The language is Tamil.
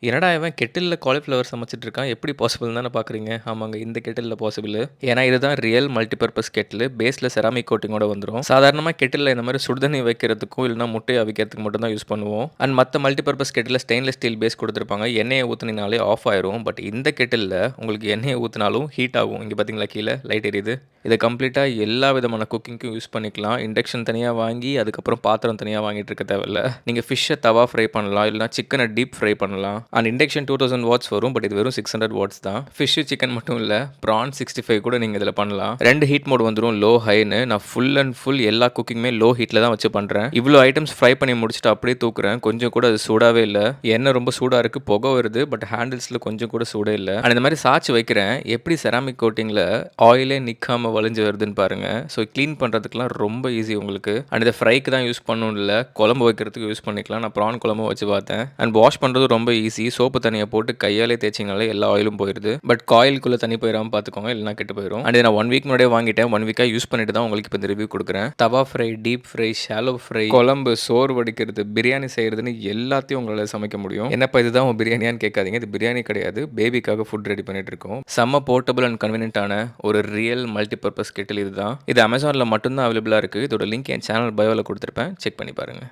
என்னடா இவன் கெட்டில்ல காலிஃப்ளவர் சமைச்சிட்டு இருக்கான். எப்படி பாசிபிள்னு தானே பார்க்குறீங்க? ஆமாங்க. இந்த கெட்டில்ல பாசிபிள். ஏன்னா இதுதான் ரியல் மல்டிபர்பஸ் கெட்டில். பேஸில் செராமிக் கோட்டிங்கோட வந்துரும். சாதாரணமா கெட்டில்ல இந்த மாதிரி சுடுதண்ணி வைக்கிறதுக்கும் இல்லைனா முட்டையை அவிக்கிறதுக்கு மட்டும் தான் யூஸ் பண்ணுவோம். அண்ட் மற்ற multipurpose kettle stainless steel base கொடுத்துருப்பாங்க. எண்ணெயை ஊற்றினாலே ஆஃப் ஆயிரும். பட் இந்த கெட்டில்ல உங்களுக்கு எண்ணெயை ஊற்றினாலும் ஹீட் ஆகும். இங்கே பார்த்தீங்களா கீழே லைட் எரியுது. இதை கம்ப்ளீட்டாக எல்லா விதமான குக்கிங்க்கும் யூஸ் பண்ணிக்கலாம். இண்டக்ஷன் தனியாக வாங்கி அதுக்கப்புறம் பாத்திரம் தனியாக வாங்கிட்டு இருக்க தேவையில்ல. நீங்கள் ஃபிஷ்ஷை தவா ஃப்ரை பண்ணலாம், இல்லைனா சிக்கனை டீப் ஃப்ரை பண்ணலாம். அண்ட் இண்டக்ஷன் 2000 வாட்ஸ் வரும். பட் இது வெறும் 600 வாட்ஸ் தான். ஃபிஷ் சிக்கன் மட்டும் இல்லை, ப்ரான் 65 கூட நீங்கள் இதில் பண்ணலாம். 2 ஹீட் மோட் வந்துடும், லோ ஹைன்னு. நான் ஃபுல் அண்ட் ஃபுல் எல்லா குக்கிங்குமே லோ ஹீட்டில் தான் வச்சு பண்ணுறேன். இவ்வளோ ஐட்டம்ஸ் ஃப்ரை பண்ணி முடிச்சுட்டு அப்படியே தூக்குறேன். கொஞ்சம் கூட அது சூடாகவே இல்லை. எண்ணெய் ரொம்ப சூடாக இருக்குது, புகை வருது. பட் ஹேண்டில்ஸில் கொஞ்சம் கூட சூடே இல்லை. அண்ட் இந்த மாதிரி சாய்ச்சி வைக்கிறேன். எப்படி செராமிக் கோட்டிங்கில் ஆயிலே நிற்காம வழிஞ்சு வருதுன்னு பாருங்க. ஸோ க்ளீன் பண்ணுறதுக்குலாம் ரொம்ப ஈஸி உங்களுக்கு. அண்ட் இதை ஃப்ரைக்கு தான் யூஸ் பண்ணணும் இல்லை, குழம்பு வைக்கிறதுக்கு யூஸ் பண்ணிக்கலாம். நான் ப்ரான் குழம்பு வச்சு பார்த்தேன். அண்ட் வாஷ் பண்ணுறது ரொம்ப ஈஸி. சோப்பு தண்ணியை போட்டு கையாலே தேய்ச்சிங்கனாலே எல்லா ஆயிலும் போயிடுது. பட் காயிலுக்குள்ளே தண்ணி போயிடாமல் பார்த்துக்கோங்க, இல்லைனா கெட்டு போயிடும். அண்ட் நான் 1 வீக் முன்னாடியே வாங்கிட்டேன். 1 வீக்காக யூஸ் பண்ணிட்டு தான் உங்களுக்கு இப்போ இந்த ரிவ்யூ கொடுக்குறேன். தவா fry, deep fry, shallow fry, குழம்பு, சோறு வடிக்கிறது, பிரியாணி செய்கிறதுன்னு எல்லாத்தையும் உங்களால் சமைக்க முடியும். என்னப்பா இதுதான் உங்கள் பிரியாணியான்னு கேட்காதீங்க. இது பிரியாணி கிடையாது, பேபிக்காக ஃபுட் ரெடி பண்ணிட்டு இருக்கோம். செம்ம போர்ட்டபிள் அண்ட் கன்வீனியன்ட்டான ஒரு ரியல் மல்டிபர்பஸ் கெட்டில் இதுதான். இது அமேசானில் மட்டும்தான் அவைலபிளாக இருக்குது. இதோட லிங்க் என் சேனல் பயோவில் கொடுத்துருப்பேன், செக் பண்ணி பாருங்கள்.